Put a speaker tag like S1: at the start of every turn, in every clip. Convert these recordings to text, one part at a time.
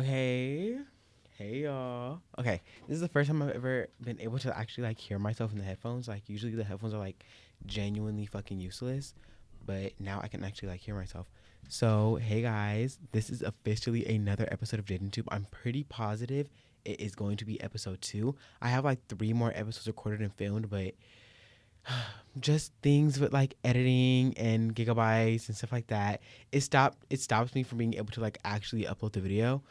S1: Okay. Hey y'all. Okay. This is the first time I've ever been able to actually hear myself in the headphones. Like usually the headphones are genuinely fucking useless, but now I can actually hear myself. So, hey guys, this is officially another episode of Jadenntube. I'm pretty positive it is going to be episode 2. I have 3 more episodes recorded and filmed, but just things with editing and gigabytes and stuff like that. It stops me from being able to actually upload the video.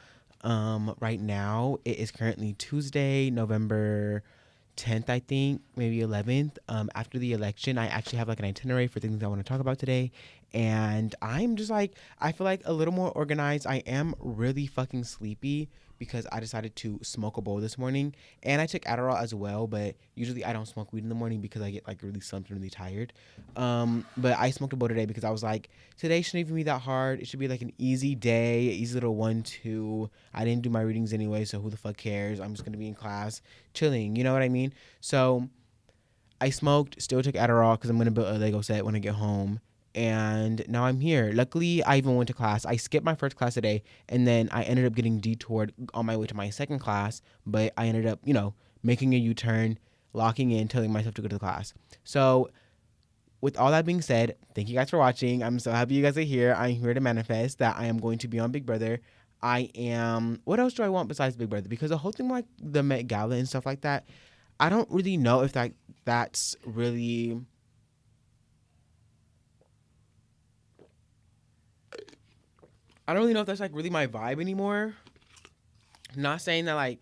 S1: Right now it is currently Tuesday, November 10th, I think, maybe 11th. After the election, I actually have an itinerary for things I want to talk about today. And I'm just I feel a little more organized. I am really fucking sleepy because I decided to smoke a bowl this morning, and I took Adderall as well. But usually I don't smoke weed in the morning because I get really slumped and really tired. But I smoked a bowl today because I was today shouldn't even be that hard. It should be an easy day, easy little 1-2. I didn't do my readings anyway, so who the fuck cares? I'm just gonna be in class chilling. You know what I mean? So I smoked, still took Adderall because I'm gonna build a Lego set when I get home. And now I'm here. Luckily, I even went to class. I skipped my first class today, and then I ended up getting detoured on my way to my second class. But I ended up, making a U-turn, locking in, telling myself to go to the class. So, with all that being said, thank you guys for watching. I'm so happy you guys are here. I'm here to manifest that I am going to be on Big Brother. I am. What else do I want besides Big Brother? Because the whole thing, the Met Gala and stuff like that, I don't really know if that's really. I don't really know if that's really my vibe anymore. Not saying that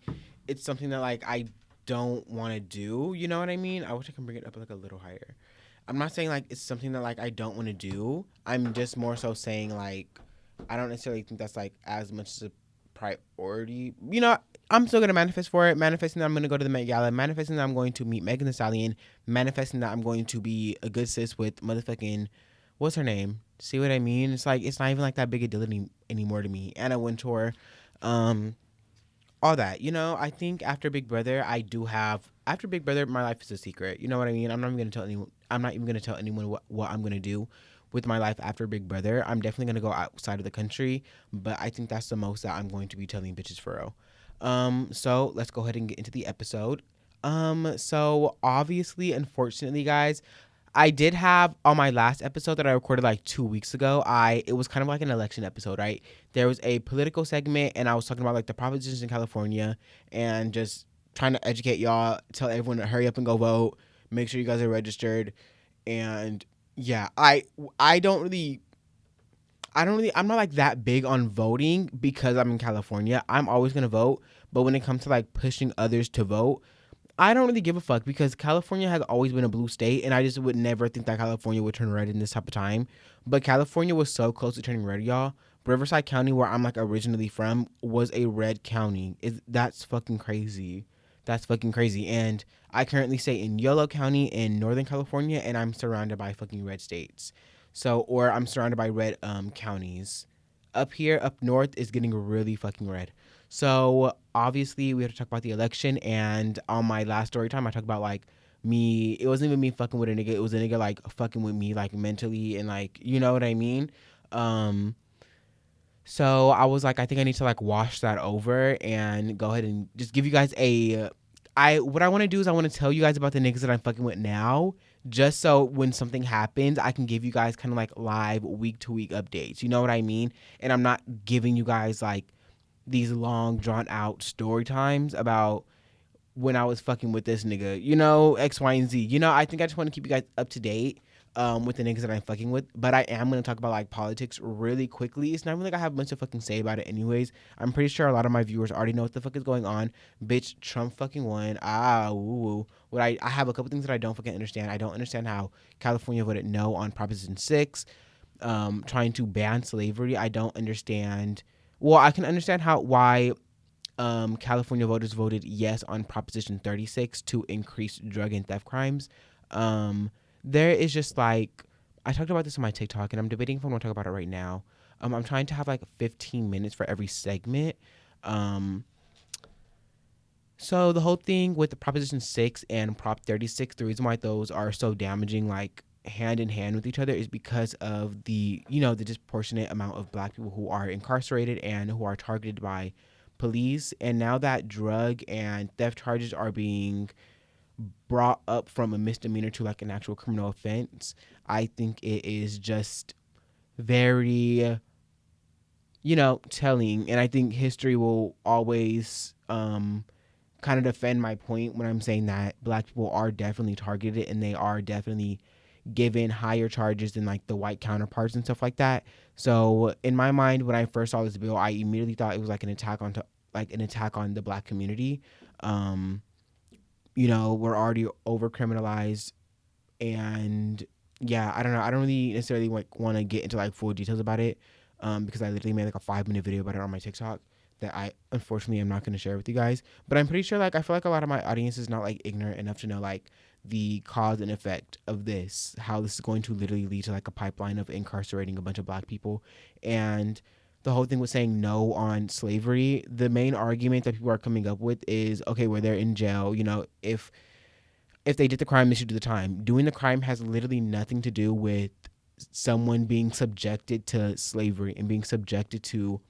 S1: it's something that I don't want to do. You know what I mean? I wish I can bring it up a little higher. I'm not saying it's something that I don't want to do. I'm just more so saying I don't necessarily think that's as much as a priority. I'm still gonna manifest for it. Manifesting that I'm gonna go to the Met Gala. Manifesting that I'm going to meet Megan Thee Stallion. Manifesting that I'm going to be a good sis with motherfucking what's her name? See what I mean? It's it's not even that big a deal anymore to me. Anna Wintour, um, all that. I think after Big Brother, I do have after Big Brother, my life is a secret. You know what I mean? I'm not even gonna tell anyone. I'm not even gonna tell anyone what I'm gonna do with my life after Big Brother. I'm definitely gonna go outside of the country, but I think that's the most that I'm going to be telling bitches for real. So let's go ahead and get into the episode. So obviously, unfortunately, guys, I did have on my last episode that I recorded 2 weeks ago. It was kind of an election episode, right? There was a political segment, and I was talking about the propositions in California, and just trying to educate y'all, tell everyone to hurry up and go vote, make sure you guys are registered, and yeah, I don't really. I'm not that big on voting because I'm in California. I'm always gonna vote, but when it comes to pushing others to vote, I don't really give a fuck because California has always been a blue state, and I just would never think that California would turn red in this type of time. But California was so close to turning red, y'all. Riverside County, where I'm originally from, was a red county. That's fucking crazy. That's fucking crazy. And I currently stay in Yolo County in Northern California, and I'm surrounded by fucking red states. So, or I'm surrounded by red counties. Up here, up north, is getting really fucking red. So obviously we have to talk about the election, and on my last story time I talked about me. It wasn't even me fucking with a nigga, it was a nigga fucking with me mentally, and you know what I mean. um so I was I think I need to wash that over and go ahead and just give you guys a I what I want to do is I want to tell you guys about the niggas that I'm fucking with now, just so when something happens I can give you guys kind of live week to week updates, you know what I mean? And I'm not giving you guys these long drawn out story times about when I was fucking with this nigga, X, Y, and Z. I think I just want to keep you guys up to date with the niggas that I'm fucking with. But I am gonna talk about politics really quickly. It's not really I have much to fucking say about it anyways. I'm pretty sure a lot of my viewers already know what the fuck is going on. Bitch, Trump fucking won. Woo woo. What I have a couple things that I don't fucking understand. I don't understand how California voted no on Proposition 6, trying to ban slavery. I don't understand. Well, I can understand why California voters voted yes on Proposition 36 to increase drug and theft crimes. There is just I talked about this on my TikTok, and I'm debating if I want to talk about it right now. I'm trying to have 15 minutes for every segment. Um, so the whole thing with the Proposition 6 and Prop 36, the reason why those are so damaging, hand in hand with each other, is because of the disproportionate amount of black people who are incarcerated and who are targeted by police. And now that drug and theft charges are being brought up from a misdemeanor to like an actual criminal offense, I think it is just very, telling. And I think history will always kind of defend my point when I'm saying that black people are definitely targeted and they are definitely given higher charges than like the white counterparts and stuff like that. So in my mind, when I first saw this bill, I immediately thought it was like an attack on the black community. Um, we're already over criminalized, and yeah, I don't know. I don't really necessarily like want to get into like full details about it, because I literally made like a 5-minute video about it on my TikTok that I unfortunately am not going to share with you guys. But I'm pretty sure like I feel like a lot of my audience is not like ignorant enough to know like the cause and effect of this, how this is going to literally lead to like a pipeline of incarcerating a bunch of black people. And the whole thing with saying no on slavery, the main argument that people are coming up with is, okay, well, they're in jail, if they did the crime, they should do the time. Doing the crime has literally nothing to do with someone being subjected to slavery and being subjected to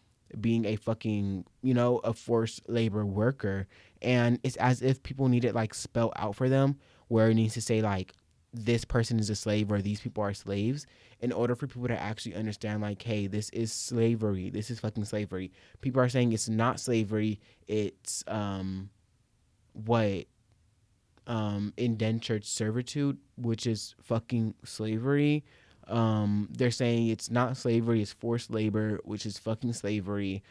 S1: being a fucking, a forced labor worker. And it's as if people need it like spelled out for them, where it needs to say like, this person is a slave or these people are slaves, in order for people to actually understand like, hey, this is slavery. This is fucking slavery. People are saying it's not slavery. It's what indentured servitude, which is fucking slavery. They're saying it's not slavery, it's forced labor, which is fucking slavery.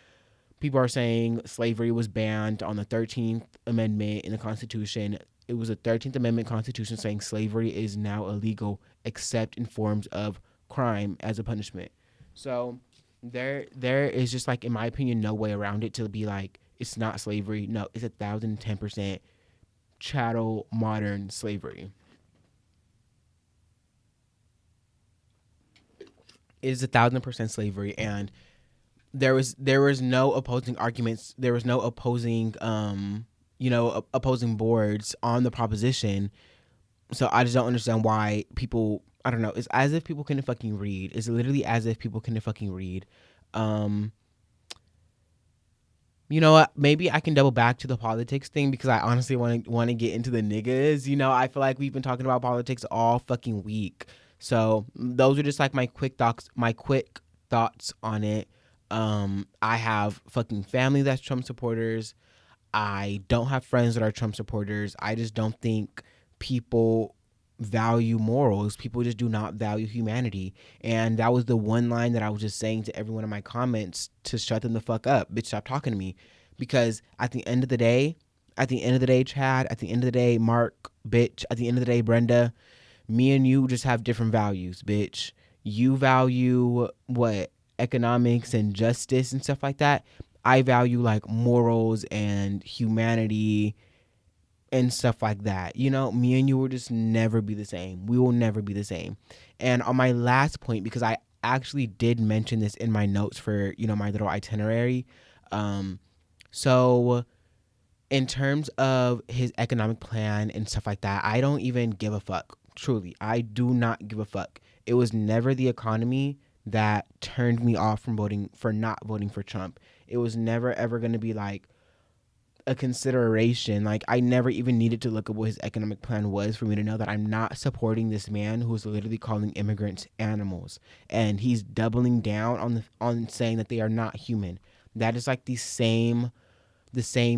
S1: People are saying slavery was banned on the 13th Amendment in the Constitution. It was a 13th Amendment Constitution saying slavery is now illegal except in forms of crime as a punishment. So there is just like, in my opinion, no way around it to be like, it's not slavery. No, it's 1,010% chattel modern slavery. It is 1,000% slavery, and there was no opposing arguments. There was no opposing opposing boards on the proposition. So I just don't understand why people, I don't know, it's as if people couldn't fucking read. It's literally as if people couldn't fucking read. You know what? Maybe I can double back to the politics thing because I honestly want to get into the niggas. I feel like we've been talking about politics all fucking week. So those are just like my quick thoughts. My quick thoughts on it. I have fucking family that's Trump supporters. I don't have friends that are Trump supporters. I just don't think people value morals. People just do not value humanity. And that was the one line that I was just saying to everyone in my comments to shut them the fuck up. Bitch, stop talking to me. Because at the end of the day, Chad, at the end of the day, Mark, bitch, at the end of the day, Brenda, me and you just have different values, bitch. You value what? Economics and justice and stuff like that. I value like morals and humanity and stuff like that. Me and you will just never be the same. We will never be the same. And on my last point, because I actually did mention this in my notes for, my little itinerary. So in terms of his economic plan and stuff like that, I don't even give a fuck. Truly, I do not give a fuck. It was never the economy that turned me off from not voting for Trump. It was never ever going to be like a consideration. Like, I never even needed to look at what his economic plan was for me to know that I'm not supporting this man who's literally calling immigrants animals, and he's doubling down on saying that they are not human. That is like the same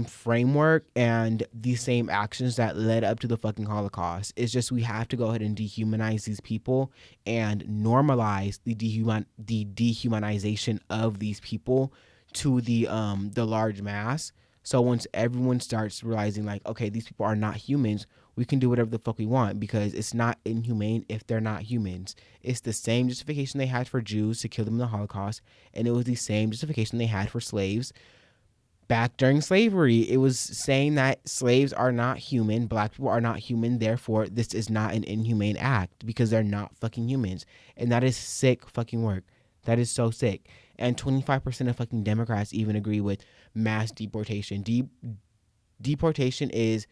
S1: framework and the same actions that led up to the fucking Holocaust. It's just, we have to go ahead and dehumanize these people and normalize the dehumanization of these people to the large mass. So once everyone starts realizing like, okay, these people are not humans, we can do whatever the fuck we want, because it's not inhumane if they're not humans. It's the same justification they had for Jews to kill them in the Holocaust, and it was the same justification they had for slaves back during slavery. It was saying that slaves are not human, black people are not human, therefore this is not an inhumane act because they're not fucking humans. And that is sick fucking work. That is so sick. And 25% of fucking Democrats even agree with mass deportation. Deportation is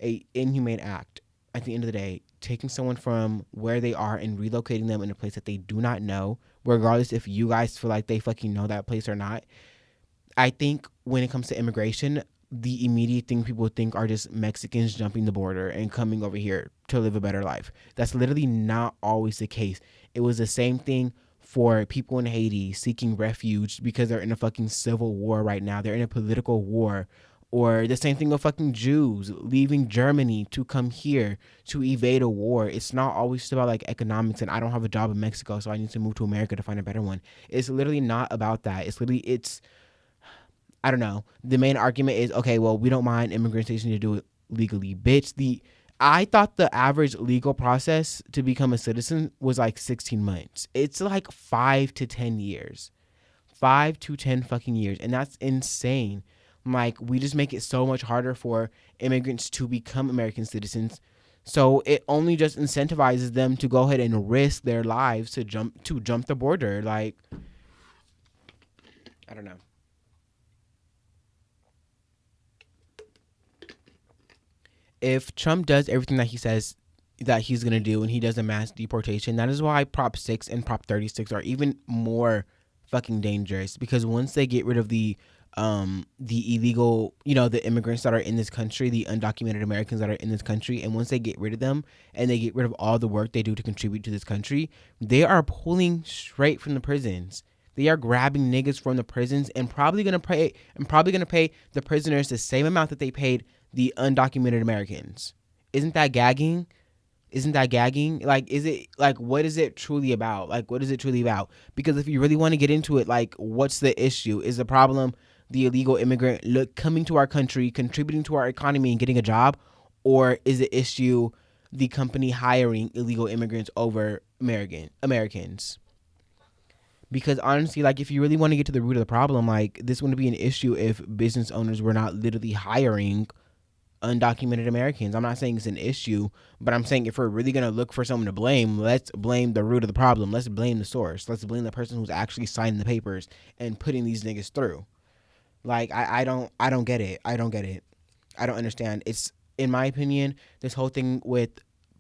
S1: a inhumane act. At the end of the day, taking someone from where they are and relocating them in a place that they do not know, regardless if you guys feel like they fucking know that place or not, I think when it comes to immigration, the immediate thing people think are just Mexicans jumping the border and coming over here to live a better life. That's literally not always the case. It was the same thing for people in Haiti seeking refuge because they're in a fucking civil war right now. They're in a political war. Or the same thing with fucking Jews leaving Germany to come here to evade a war. It's not always just about like economics and I don't have a job in Mexico, so I need to move to America to find a better one. It's literally not about that. It's I don't know. The main argument is okay. Well, we don't mind immigrants to do it legally, bitch. I thought the average legal process to become a citizen was like 16 months. It's like 5 to 10 years, 5 to 10 fucking years, and that's insane. Like we just make it so much harder for immigrants to become American citizens. So it only just incentivizes them to go ahead and risk their lives to jump the border. Like I don't know. If Trump does everything that he says that he's gonna do and he does a mass deportation, that is why Prop 6 and Prop 36 are even more fucking dangerous because once they get rid of the illegal, the immigrants that are in this country, the undocumented Americans that are in this country, and once they get rid of them and they get rid of all the work they do to contribute to this country, they are pulling straight from the prisons. They are grabbing niggas from the prisons and probably gonna pay the prisoners the same amount that they paid the undocumented Americans. Isn't that gagging? Isn't that gagging? Like, is it like what is it truly about? Like, what is it truly about? Because if you really want to get into it, like, what's the issue? Is the problem the illegal immigrant coming to our country, contributing to our economy, and getting a job, or is the issue the company hiring illegal immigrants over Americans? Because honestly, like if you really want to get to the root of the problem, like this wouldn't be an issue if business owners were not literally hiring undocumented Americans. I'm not saying it's an issue, but I'm saying if we're really gonna look for someone to blame, let's blame the root of the problem. Let's blame the source. Let's blame the person who's actually signing the papers and putting these niggas through. Like I don't get it. I don't get it. I don't understand. It's in my opinion, this whole thing with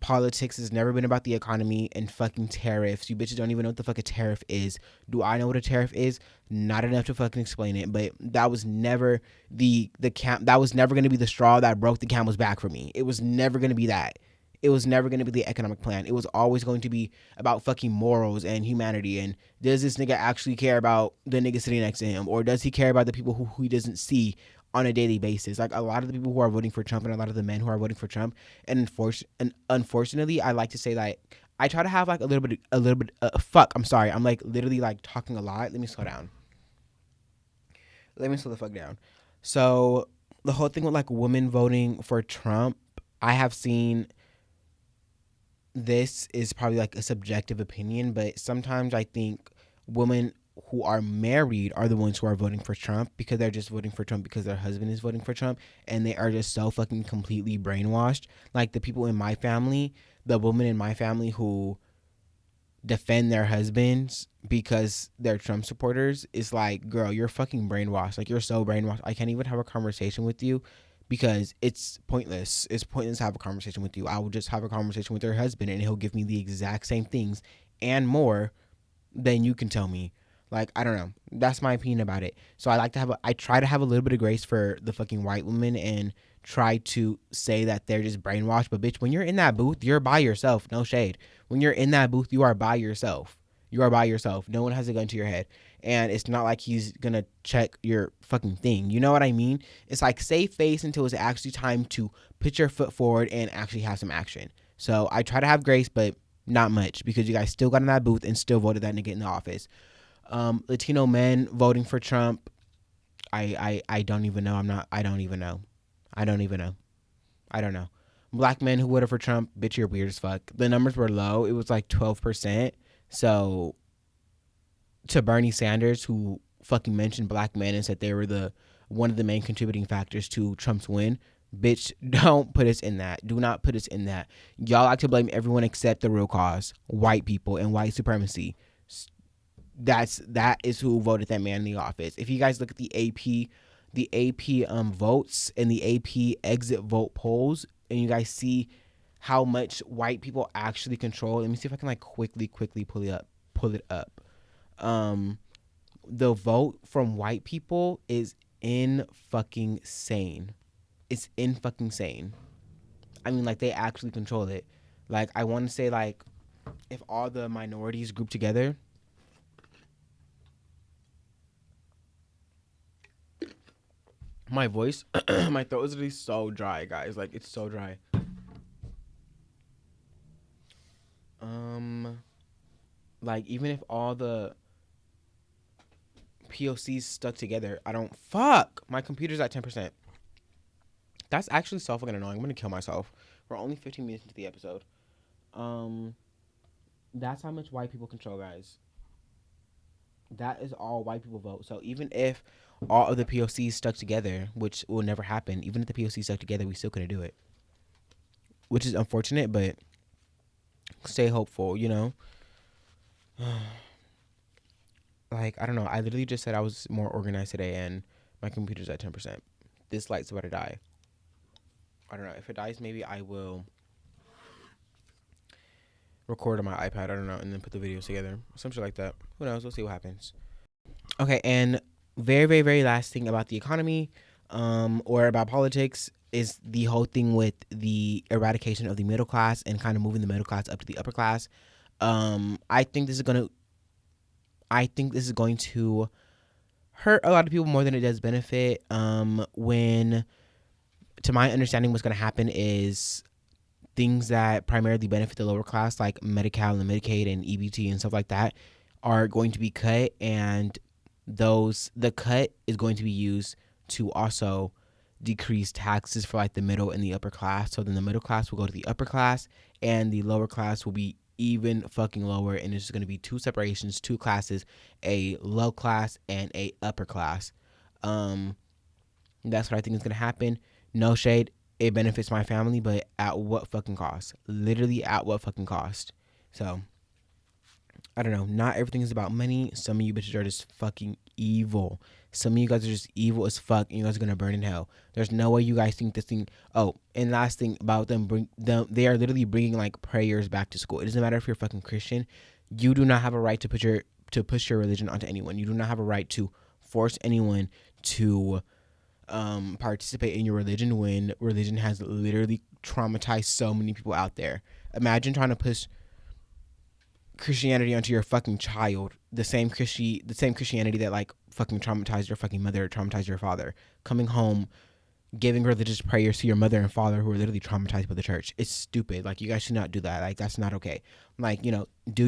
S1: politics has never been about the economy and fucking tariffs. You bitches don't even know what the fuck a tariff is. Do I know what a tariff is? Not enough to fucking explain it. But that was never that was never gonna be the straw that broke the camel's back for me. It was never gonna be that. It was never going to be the economic plan. It was always going to be about fucking morals and humanity. And does this nigga actually care about the nigga sitting next to him? Or does he care about the people who he doesn't see on a daily basis? Like a lot of the people who are voting for Trump and a lot of the men who are voting for Trump. And unfortunately, I like to say that I try to have like a little bit, fuck, I'm sorry. I'm like literally like talking a lot. Let me slow down. Let me slow the fuck down. So the whole thing with like women voting for Trump, I have seen this is probably like a subjective opinion, but sometimes I think women who are married are the ones who are voting for Trump because they're just voting for Trump because their husband is voting for Trump and they are just so fucking completely brainwashed. Like the people in my family, the women in my family who defend their husbands because they're Trump supporters is like, girl, you're fucking brainwashed. Like you're so brainwashed. I can't even have a conversation with you because it's pointless. It's pointless to have a conversation with you. I will just have a conversation with your husband and he'll give me the exact same things and more than you can tell me. Like, I don't know. That's my opinion about it. So I try to have a little bit of grace for the fucking white women and try to say that they're just brainwashed. But bitch, when you're in that booth, you're by yourself. No shade. When you're in that booth, you are by yourself. You are by yourself. No one has a gun to your head. And it's not like he's going to check your fucking thing. You know what I mean? It's like save face until it's actually time to put your foot forward and actually have some action. So I try to have grace, but not much because you guys still got in that booth and still voted that nigga in the office. Latino men voting for Trump. I don't even know. I don't even know. I don't even know. I don't know. Black men who voted for Trump, bitch, you're weird as fuck. The numbers were low. It was like 12%. So to Bernie Sanders, who fucking mentioned black men and said they were the one of the main contributing factors to Trump's win, bitch, don't put us in that. Do not put us in that. Y'all like to blame everyone except the real cause, white people and white supremacy. That is who voted that man in the office. If you guys look at the AP votes and the AP exit vote polls, and you guys see how much white people actually control. Let me see if I can like quickly pull it up. the vote from white people is in fucking sane. It's in fucking sane. I mean, like, they actually control it. Like, I want to say, like, if all the minorities group together, my voice, my throat is really so dry, guys. Like, it's so dry. Like, even if all the POCs stuck together, fuck, my computer's at 10%. That's actually so fucking annoying. I'm gonna kill myself. We're only 15 minutes into the episode. That's how much white people control, guys. That is all white people vote. So even if all of the POCs stuck together, which will never happen, even if the POCs stuck together, we still couldn't do it. Which is unfortunate, but stay hopeful, you know? Like, I don't know. I literally just said I was more organized today, and my computer's at 10%. This light's about to die. I don't know. If it dies, maybe I will record on my iPad. I don't know. And then put the videos together. Some shit like that. Who knows? We'll see what happens. Okay. And very, very, very last thing about the economy or about politics is the whole thing with the eradication of the middle class and kind of moving the middle class up to the upper class. I think this is going to hurt a lot of people more than it does benefit. When, to my understanding, what's going to happen is things that primarily benefit the lower class, like Medi-Cal and Medicaid and EBT and stuff like that, are going to be cut, and the cut is going to be used to also decrease taxes for like the middle and the upper class. So then the middle class will go to the upper class, and the lower class will be even fucking lower, and it's going to be two separations, two classes, a low class and a upper class. That's what I think is going to happen. No shade, it benefits my family, but at what fucking cost? Literally at what fucking cost? So I don't know. Not everything is about money. Some of you bitches are just fucking evil. Some of you guys are just evil as fuck, and you guys are gonna burn in hell. There's no way you guys think this thing. Oh, and last thing about them, they are literally bringing like prayers back to school. It doesn't matter if you're a fucking Christian. You do not have a right to push your religion onto anyone. You do not have a right to force anyone to participate in your religion when religion has literally traumatized so many people out there. Imagine trying to push Christianity onto your fucking child, the same Christianity that like fucking traumatized your fucking mother, traumatized your father. Coming home, giving religious prayers to your mother and father who are literally traumatized by the church. It's stupid. Like, you guys should not do that. Like, that's not okay. Like, you know, do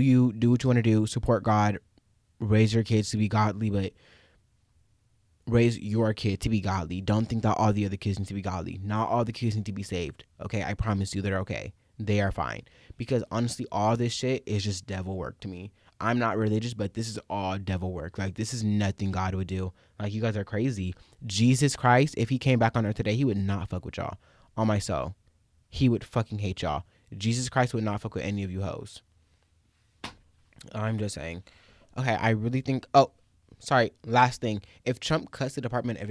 S1: what you want to do, support God, raise your kids to be godly, but raise your kid to be godly. Don't think that all the other kids need to be godly. Not all the kids need to be saved. Okay, I promise you they're okay. They are fine. Because honestly, all this shit is just devil work to me. I'm not religious, but this is all devil work. Like, this is nothing God would do. Like, you guys are crazy. Jesus Christ, if he came back on earth today, he would not fuck with y'all. On my soul. He would fucking hate y'all. Jesus Christ would not fuck with any of you hoes. I'm just saying. Okay, I really think... Oh, sorry, last thing. If Trump cuts the Department of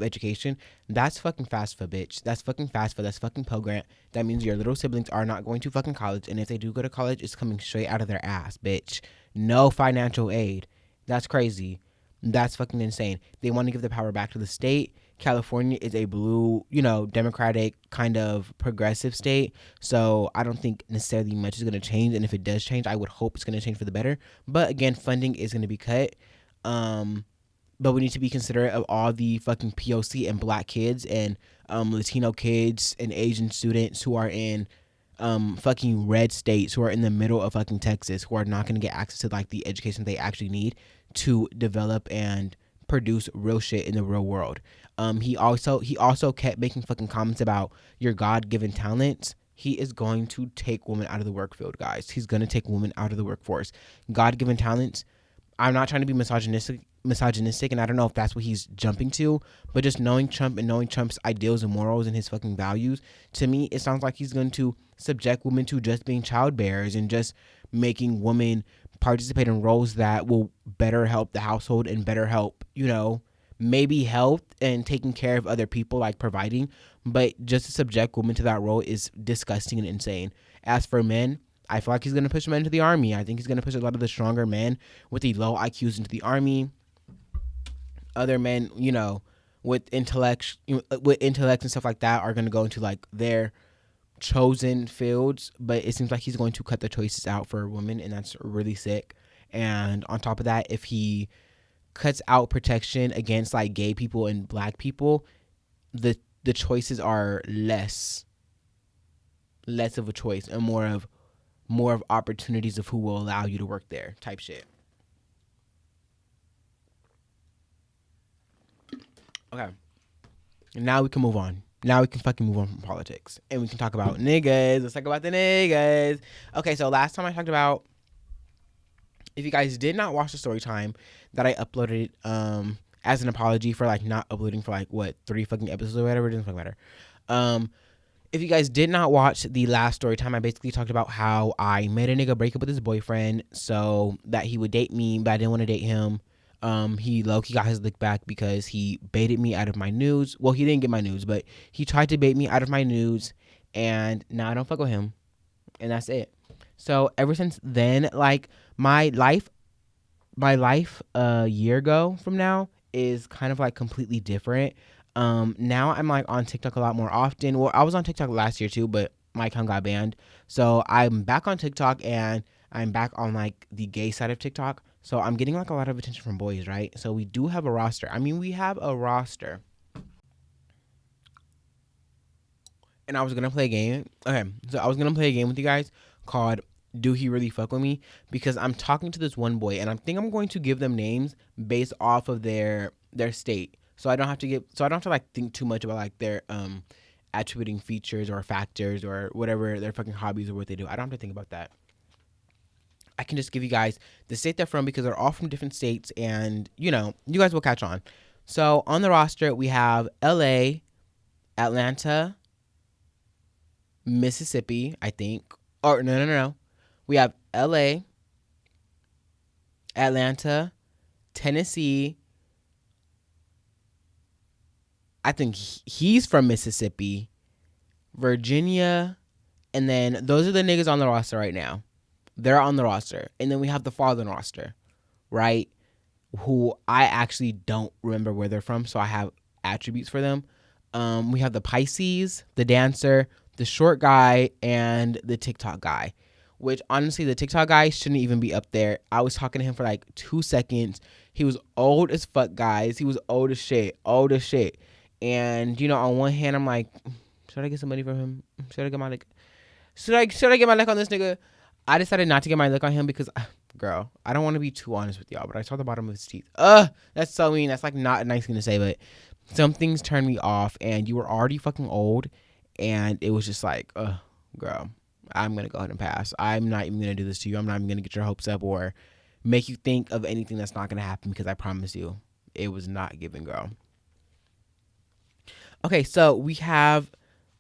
S1: Education, that's fucking FAFSA, bitch. That's fucking FAFSA. That's fucking Pell Grant. That means your little siblings are not going to fucking college, and if they do go to college, it's coming straight out of their ass, bitch. No financial aid. That's crazy. That's fucking insane. They want to give the power back to the state. California is a blue, Democratic kind of progressive state. So I don't think necessarily much is going to change. And if it does change, I would hope it's going to change for the better. But again, funding is going to be cut. But we need to be considerate of all the fucking POC and black kids and Latino kids and Asian students who are in fucking red states, who are in the middle of fucking Texas, who are not going to get access to like the education they actually need to develop and produce real shit in the real world. He also kept making fucking comments about your God-given talents. He is going to take women out of the work field, guys. He's going to take women out of the workforce. God-given talents. I'm not trying to be misogynistic, and I don't know if that's what he's jumping to, but just knowing Trump and knowing Trump's ideals and morals and his fucking values, to me, it sounds like he's going to subject women to just being childbearers and just making women participate in roles that will better help the household and better help, maybe health and taking care of other people, like providing, but just to subject women to that role is disgusting and insane. As for men, I feel like he's gonna push men into the army. I think he's gonna push a lot of the stronger men with the low IQs into the army. Other men, with intellect and stuff like that, are gonna go into like their chosen fields. But it seems like he's going to cut the choices out for women, and that's really sick. And on top of that, if he cuts out protection against like gay people and black people, the choices are less of a choice and more of opportunities of who will allow you to work there type shit. Okay. Now we can move on. Now we can fucking move on from politics. And we can talk about niggas. Let's talk about the niggas. Okay, so last time I talked about, if you guys did not watch the story time that I uploaded as an apology for like not uploading for like 3 fucking episodes or whatever, it doesn't fucking matter. If you guys did not watch the last story time, I basically talked about how I made a nigga break up with his boyfriend so that he would date me, but I didn't want to date him. He low-key got his lick back because he baited me out of my nudes. Well, he didn't get my nudes, but he tried to bait me out of my nudes, and now I don't fuck with him. And that's it. So ever since then, like, my life a year ago from now is kind of like completely different. Now I'm like on TikTok a lot more often. Well, I was on TikTok last year too, but my account got banned. So I'm back on TikTok, and I'm back on like the gay side of TikTok. So I'm getting like a lot of attention from boys, right? So we do have a roster. We have a roster. And I was going to play a game. Okay. So I was going to play a game with you guys called Do He Really Fuck With Me? Because I'm talking to this one boy, and I think I'm going to give them names based off of their state. So I don't have to like think too much about like their attributing features or factors or whatever their fucking hobbies or what they do. I don't have to think about that. I can just give you guys the state they're from because they're all from different states, and you guys will catch on. So on the roster we have LA, Atlanta, Mississippi, I think. Or no. We have LA, Atlanta, Tennessee. I think he's from Mississippi, Virginia, and then those are the niggas on the roster right now. They're on the roster. And then we have the following roster, right? Who I actually don't remember where they're from, so I have attributes for them. We have the Pisces, the dancer, the short guy, and the TikTok guy. Which, honestly, the TikTok guy shouldn't even be up there. I was talking to him for like 2 seconds. He was old as fuck, guys. He was old as shit. And, on one hand, I'm like, should I get some money from him? Should I get my lick? Should I get my lick on this nigga? I decided not to get my lick on him because, girl, I don't want to be too honest with y'all, but I saw the bottom of his teeth. That's so mean. That's like not a nice thing to say, but some things turned me off, and you were already fucking old, and it was just like, girl, I'm going to go ahead and pass. I'm not even going to do this to you. I'm not even going to get your hopes up or make you think of anything that's not going to happen because I promise you it was not given, girl. Okay, so we have,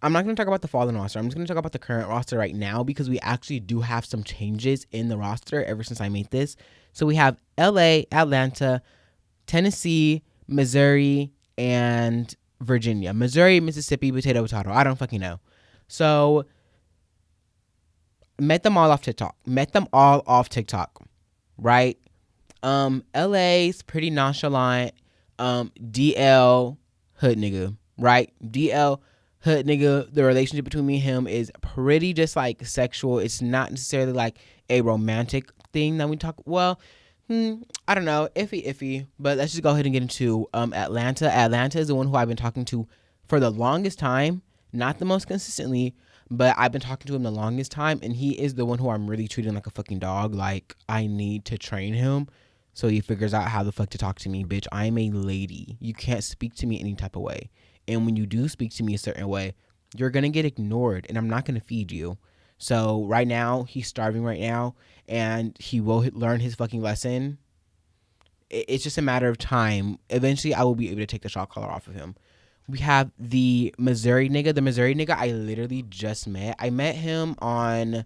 S1: I'm not going to talk about the fallen roster. I'm just going to talk about the current roster right now because we actually do have some changes in the roster ever since I made this. So we have LA, Atlanta, Tennessee, Missouri, and Virginia. Missouri, Mississippi, potato. I don't fucking know. So met them all off TikTok. Right? LA's pretty nonchalant. DL hood nigga. Right? DL hood nigga. The relationship between me and him is pretty just like sexual. It's not necessarily like a romantic thing that we talk. Well, I don't know, iffy. But let's just go ahead and get into Atlanta. Atlanta is the one who I've been talking to for the longest time. Not the most consistently, but I've been talking to him the longest time, and he is the one who I'm really treating like a fucking dog. Like, I need to train him so he figures out how the fuck to talk to me. Bitch, I'm a lady. You can't speak to me any type of way. And when you do speak to me a certain way, you're going to get ignored, and I'm not going to feed you. So right now, he's starving right now, and he will learn his fucking lesson. It's just a matter of time. Eventually, I will be able to take the shot collar off of him. We have the Missouri nigga. The Missouri nigga I literally just met. I met the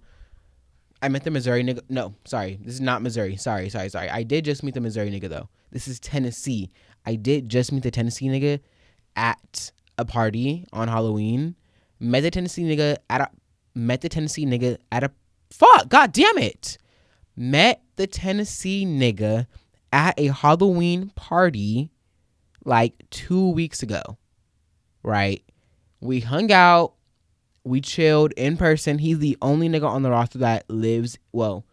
S1: Missouri nigga. No, sorry. This is not Missouri. Sorry. I did just meet the Missouri nigga, though. This is Tennessee. I did just meet the Tennessee nigga at a party on Halloween. Met the Tennessee nigga at a Fuck, god damn it. Met the Tennessee nigga at a Halloween party like 2 weeks ago, right? We hung out, we chilled in person. He's the only nigga on the roster that lives, well,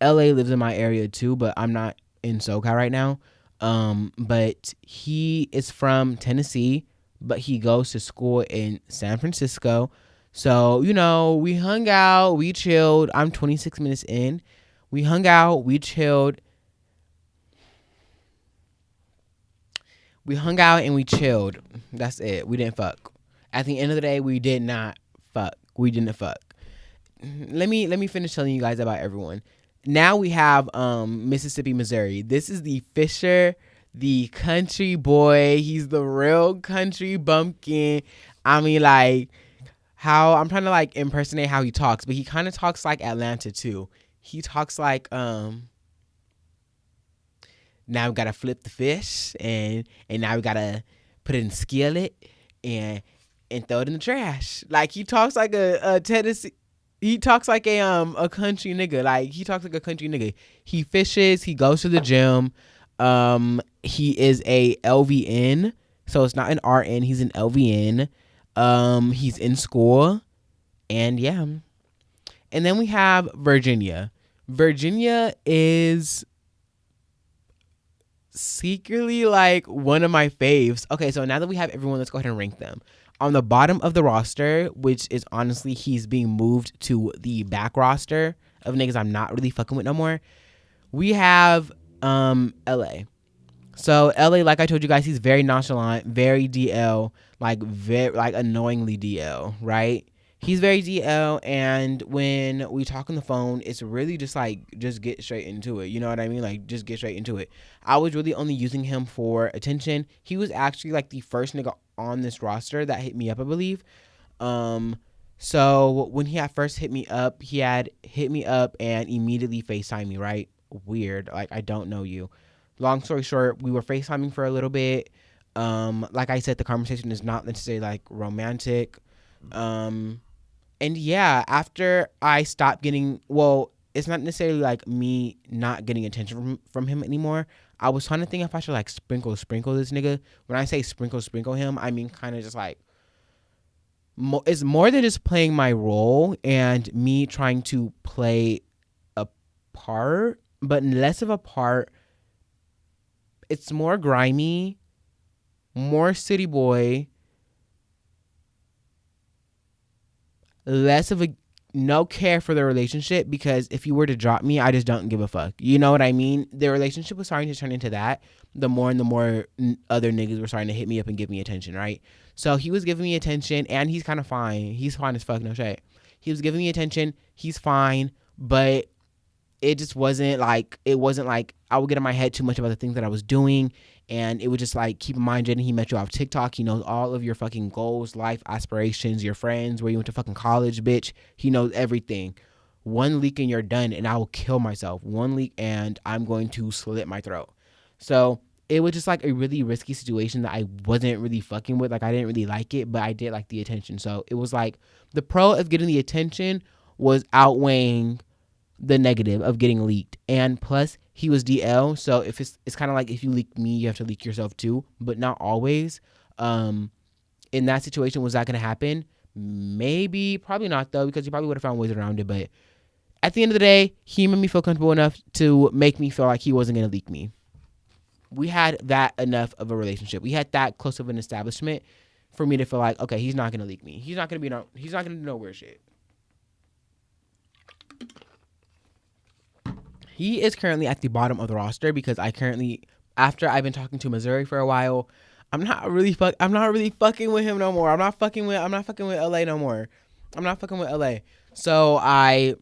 S1: LA lives in my area too, but I'm not in SoCal right now. But he is from Tennessee, but he goes to school in San Francisco. So, we hung out, we chilled. I'm 26 minutes in. We hung out, we chilled. We hung out and we chilled. That's it. We didn't fuck. At the end of the day, we did not fuck. We didn't fuck. Let me finish telling you guys about everyone. Now we have Mississippi, Missouri. This is the Fisher, the country boy. He's the real country bumpkin. I mean, like, how I'm trying to like impersonate how he talks, but he kind of talks like Atlanta too. He talks like now we gotta flip the fish and now we gotta put it in skillet and throw it in the trash. Like he talks like a Tennessee. He talks like a country nigga. Like he talks like a country nigga. He fishes. He goes to the gym. He is a LVN, so it's not an RN. He's an LVN. He's in school, and yeah. And then we have Virginia. Virginia is secretly like one of my faves. Okay, so now that we have everyone, let's go ahead and rank them. On the bottom of the roster, which is honestly, he's being moved to the back roster of niggas I'm not really fucking with no more. We have LA. So LA, like I told you guys, he's very nonchalant, very DL, like very like annoyingly DL, right? He's very DL, and when we talk on the phone, it's really just like, just get straight into it. You know what I mean? Like, just get straight into it. I was really only using him for attention. He was actually like the first nigga on this roster that hit me up, I believe. So when he had first hit me up, he had hit me up and immediately FaceTime me, right? Weird. Like, I don't know you. Long story short, we were FaceTiming for a little bit. Like I said, the conversation is not necessarily like romantic. And yeah, after I stopped getting, well, it's not necessarily like me not getting attention from him anymore. I was trying to think if I should like sprinkle this nigga. When I say sprinkle him, I mean kind of just like, it's more than just playing my role and me trying to play a part, but less of a part. It's more grimy, more city boy, less of a no care for the relationship, because if you were to drop me, I just don't give a fuck. You know what I mean? The relationship was starting to turn into that. The more and the more other niggas were starting to hit me up and give me attention, right? So he was giving me attention, and he's kind of fine. He's fine as fuck, no shit. He was giving me attention. He's fine, but it just wasn't like I would get in my head too much about the things that I was doing. And it would just like, keep in mind, Jaden, he met you off TikTok. He knows all of your fucking goals, life aspirations, your friends, where you went to fucking college, bitch. He knows everything. One leak and you're done, and I will kill myself. One leak and I'm going to slit my throat. So it was just like a really risky situation that I wasn't really fucking with. Like, I didn't really like it, but I did like the attention. So it was like the pro of getting the attention was outweighing the negative of getting leaked. And plus, he was DL, so if it's kind of like, if you leak me, you have to leak yourself too, but not always. In that situation, was that going to happen? Maybe, probably not though, because he probably would have found ways around it. But at the end of the day, he made me feel comfortable enough to make me feel like he wasn't going to leak me. We had that enough of a relationship. We had that close of an establishment for me to feel like, okay, he's not going to leak me. He's not going to do no weird shit. He is currently at the bottom of the roster because after I've been talking to Missouri for a while, I'm not really fucking with him no more. I'm not fucking with LA no more. I'm not fucking with LA. So I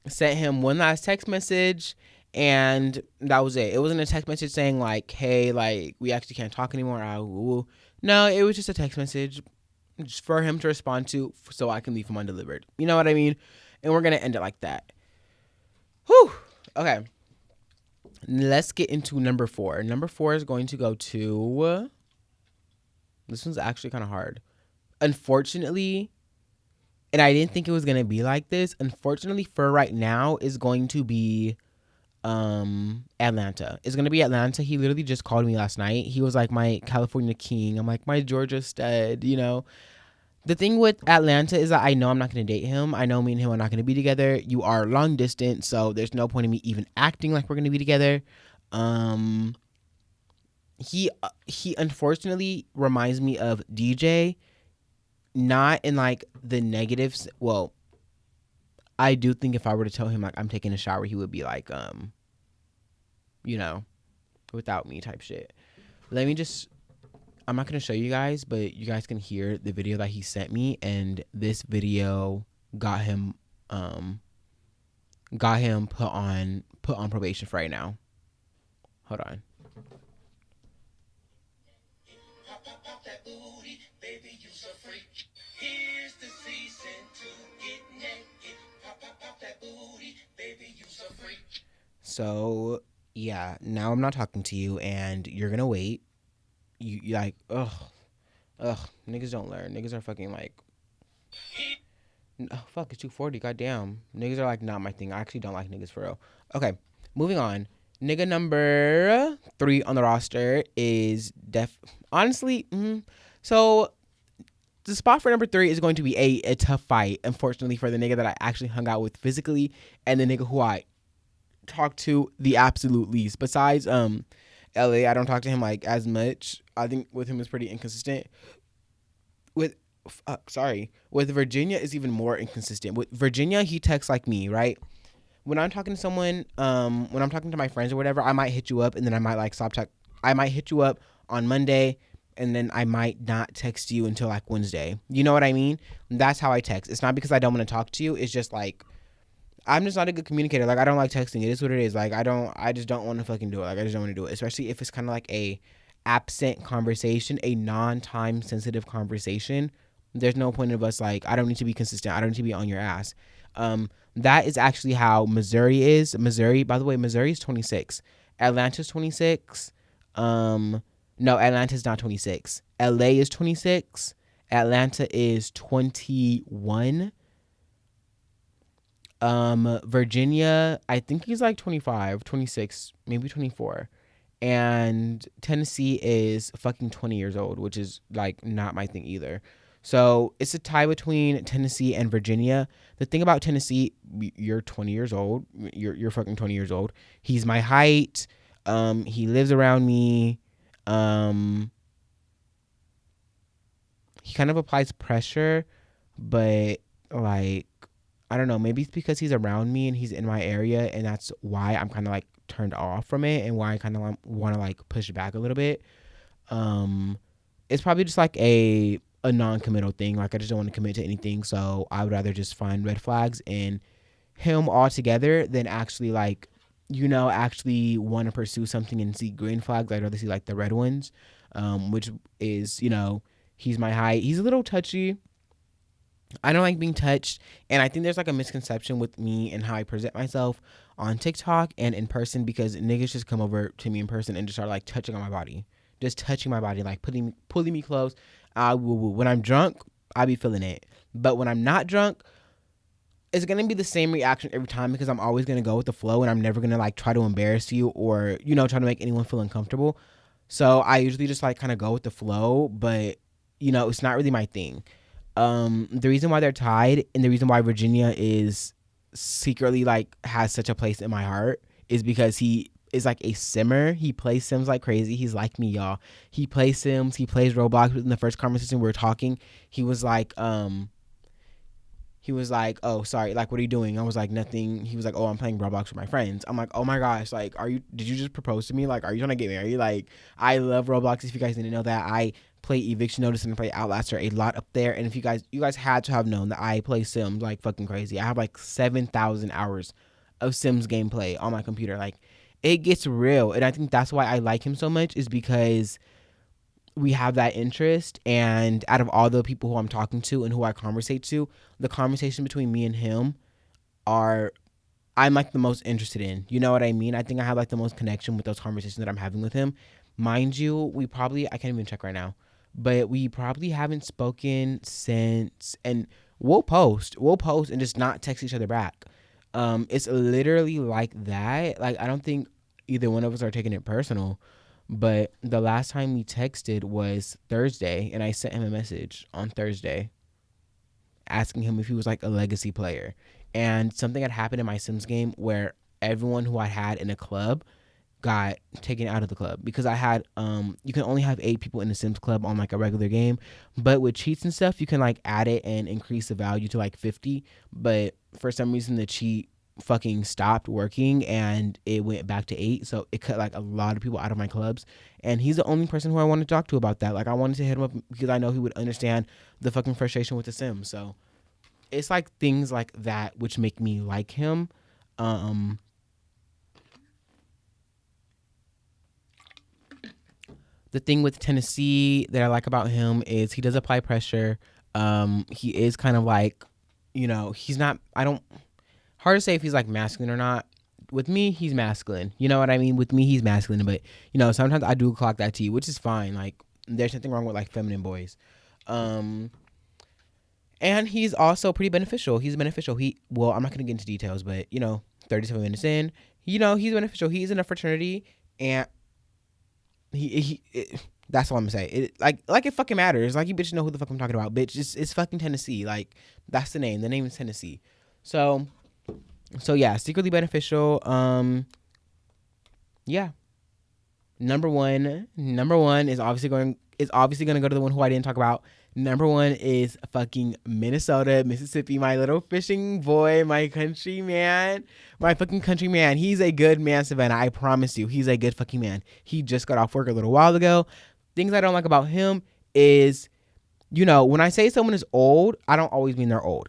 S1: sent him one last text message, and that was it. It wasn't a text message saying like, hey, like, we actually can't talk anymore. No, it was just a text message just for him to respond to, so I can leave him undelivered. You know what I mean? And we're going to end it like that. Whew. Okay, let's get into number 4. Number 4 is going to go to, this one's actually kind of hard. Unfortunately, And I didn't think it was gonna be like this. Unfortunately, for right now, is going to be Atlanta. It's gonna be Atlanta. He literally just called me last night. He was like my California king. I'm like my Georgia stud, you know. The thing with Atlanta is that I know I'm not gonna date him. I know me and him are not gonna be together. You are long distance, so there's no point in me even acting like we're gonna be together. Um he unfortunately reminds me of DJ, not in like the negatives. Well, I do think if I were to tell him like I'm taking a shower, he would be like, you know, without me type shit. Let me just, I'm not gonna show you guys, but you guys can hear the video that he sent me, and this video got him put on probation for right now. Hold on. So yeah, now I'm not talking to you, and you're gonna wait. You like, ugh, niggas don't learn. Niggas are fucking like, oh, fuck, it's 2:40. Goddamn, niggas are like not my thing. I actually don't like niggas for real. Okay, moving on. Nigga number 3 on the roster is honestly. So the spot for number 3 is going to be a tough fight, unfortunately, for the nigga that I actually hung out with physically, and the nigga who I talked to the absolute least. Besides LA, I don't talk to him like as much. I think with him is pretty inconsistent. With Virginia is even more inconsistent. With Virginia, he texts like me, right? When I'm talking to someone, when I'm talking to my friends or whatever, I might hit you up and then I might like stop text. I might hit you up on Monday and then I might not text you until like Wednesday. You know what I mean? That's how I text. It's not because I don't want to talk to you. It's just like I'm just not a good communicator. Like I don't like texting. It is what it is. Like I just don't want to fucking do it. Like I just don't want to do it. Especially if it's kind of like a absent conversation, a non-time sensitive conversation. There's no point of us like, I don't need to be consistent. I don't need to be on your ass. That is actually how Missouri is. Missouri, by the way, Missouri is 26. Atlanta's 26. No, Atlanta's not 26. LA is 26. Atlanta is 21. Virginia, I think he's like 25, 26, maybe 24. And Tennessee is fucking 20 years old, which is like not my thing either. So it's a tie between Tennessee and Virginia. The thing about Tennessee, you're 20 years old. You're fucking 20 years old. He's my height. He lives around me. He kind of applies pressure, but like, I don't know. Maybe it's because he's around me and he's in my area, and that's why I'm kind of like turned off from it, and why I kind of want to like push back a little bit. It's probably just like a non-committal thing. Like I just don't want to commit to anything, so I would rather just find red flags in him altogether than actually like, actually want to pursue something and see green flags. I'd rather see like the red ones, which is, he's my height. He's a little touchy. I don't like being touched, and I think there's like a misconception with me and how I present myself on TikTok and in person, because niggas just come over to me in person and just start like touching on my body, just touching my body, like pulling me close. When I'm drunk, I be feeling it, but when I'm not drunk, it's gonna be the same reaction every time, because I'm always gonna go with the flow, and I'm never gonna like try to embarrass you or try to make anyone feel uncomfortable. So I usually just like kind of go with the flow, but it's not really my thing. The reason why they're tied, and the reason why Virginia is secretly like has such a place in my heart, is because he is like a simmer. He plays Sims like crazy. He's like me, y'all. He plays Sims. He plays Roblox. In the first conversation we were talking, he was like, oh, sorry, like, what are you doing? I was like, nothing. He was like, oh, I'm playing Roblox with my friends. I'm like, oh my gosh, like, did you just propose to me? Like, are you trying to get married? Like, I love Roblox. If you guys didn't know that, I play Eviction Notice and play Outlaster a lot up there. And if you guys had to have known that I play Sims like fucking crazy. I have like 7,000 hours of Sims gameplay on my computer. Like, it gets real. And I think that's why I like him so much, is because we have that interest. And out of all the people who I'm talking to and who I conversate to, the conversation between me and him I'm like the most interested in. You know what I mean? I think I have like the most connection with those conversations that I'm having with him. Mind you, I can't even check right now, but we probably haven't spoken since, and we'll post and just not text each other back. It's literally like that. Like, I don't think either one of us are taking it personal, but the last time we texted was Thursday, and I sent him a message on Thursday asking him if he was like a legacy player. And something had happened in my Sims game where everyone who I had in a club got taken out of the club because I had you can only have 8 people in the Sims club on like a regular game, but with cheats and stuff you can like add it and increase the value to like 50. But for some reason the cheat fucking stopped working and it went back to 8, so it cut like a lot of people out of my clubs. And he's the only person who I want to talk to about that. Like, I wanted to hit him up because I know he would understand the fucking frustration with the Sims. So it's like things like that which make me like him. The thing with Tennessee that I like about him is he does apply pressure. He is kind of like, he's not, hard to say if he's like masculine or not. With me, he's masculine. You know what I mean? With me, he's masculine. But, sometimes I do clock that T, which is fine. Like, there's nothing wrong with like feminine boys. And he's also pretty beneficial. He's beneficial. I'm not going to get into details, but, 37 minutes in, he's beneficial. He's in a fraternity, and that's all I'm gonna say. It like it fucking matters. Like, you bitches know who the fuck I'm talking about, bitch. It's fucking Tennessee. Like, that's the name. The name is Tennessee. So yeah, secretly beneficial. Yeah. Number one is obviously going to go to the one who I didn't talk about. Number one is fucking Minnesota, Mississippi, my little fishing boy, my country man, my fucking country man. He's a good man, Savannah. I promise you, he's a good fucking man. He just got off work a little while ago. Things I don't like about him is, when I say someone is old, I don't always mean they're old.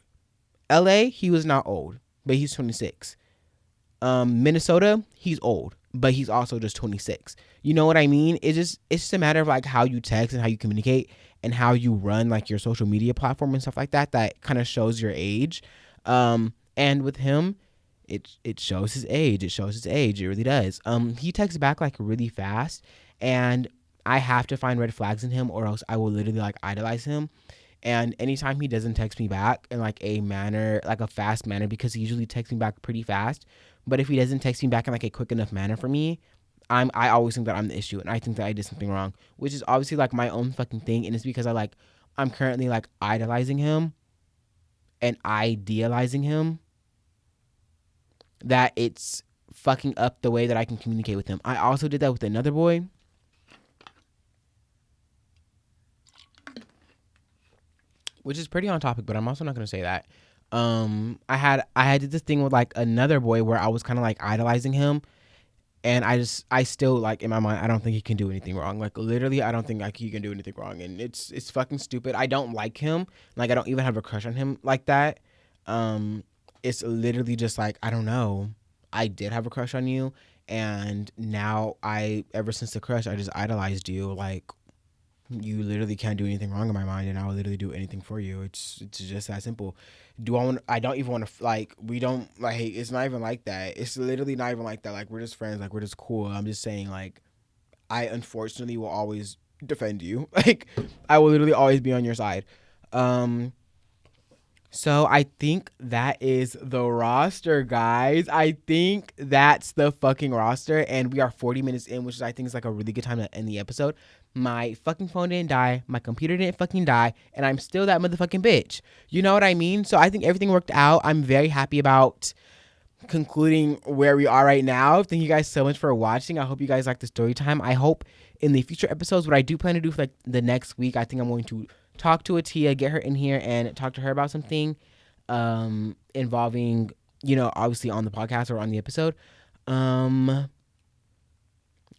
S1: LA, he was not old, but he's 26. Minnesota, he's old, but he's also just 26. You know what I mean? It's just a matter of like how you text and how you communicate and how you run like your social media platform and stuff like that kind of shows your age. And with him, it shows his age. It shows his age. It really does. He texts back like really fast, and I have to find red flags in him or else I will literally like idolize him. And anytime he doesn't text me back in like a manner, like a fast manner, because he usually texts me back pretty fast. But if he doesn't text me back in like a quick enough manner for me, I always think that I'm the issue, and I think that I did something wrong, which is obviously like my own fucking thing. And it's because I'm currently like idolizing him and idealizing him, that it's fucking up the way that I can communicate with him. I also did that with another boy. Which is pretty on topic, but I'm also not gonna say that. I had did this thing with like another boy where I was kind of like idolizing him, and I still like in my mind I don't think he can do anything wrong. Like, literally, I don't think like he can do anything wrong, and it's fucking stupid. I don't like him. Like, I don't even have a crush on him like that. It's literally just like, I don't know. I did have a crush on you, and now ever since the crush, I just idolized you. Like, you literally can't do anything wrong in my mind, and I will literally do anything for you. It's just that simple. I don't even want to, like, we don't, like, hey, it's not even like that. It's literally not even like that. Like, we're just friends. Like, we're just cool. I'm just saying, like, I unfortunately will always defend you. Like, I will literally always be on your side. So I think that is the roster, guys. I think that's the fucking roster, and we are 40 minutes in, which I think is like a really good time to end the episode. My fucking phone didn't die, my computer didn't fucking die, and I'm still that motherfucking bitch. You know what I mean? So I think everything worked out. I'm very happy about concluding where we are right now. Thank you guys so much for watching. I hope you guys like the story time. I hope in the future episodes, what I do plan to do for like the next week, I think I'm going to talk to Atia, get her in here and talk to her about something involving, obviously on the podcast or on the episode.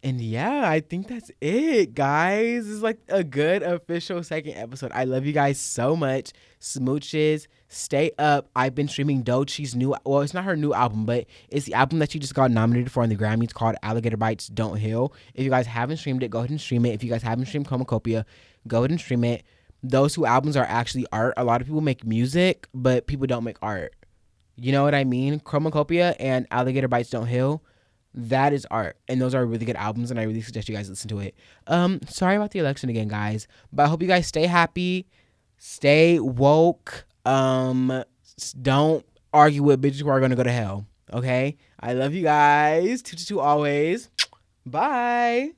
S1: And yeah, I think that's it, guys. This is like a good official second episode. I love you guys so much. Smooches, stay up. I've been streaming Doechie's well, it's not her new album, but it's the album that she just got nominated for on the Grammys, called Alligator Bites Don't Heal. If you guys haven't streamed it, go ahead and stream it. If you guys haven't streamed Chromacopia, go ahead and stream it. Those two albums are actually art. A lot of people make music, but people don't make art. You know what I mean? Chromacopia and Alligator Bites Don't Heal. That is art, and those are really good albums, and I really suggest you guys listen to it. Sorry about the election again, guys, but I hope you guys stay happy, stay woke, Don't argue with bitches who are gonna go to hell. Okay, I love you guys. 222 always. Bye.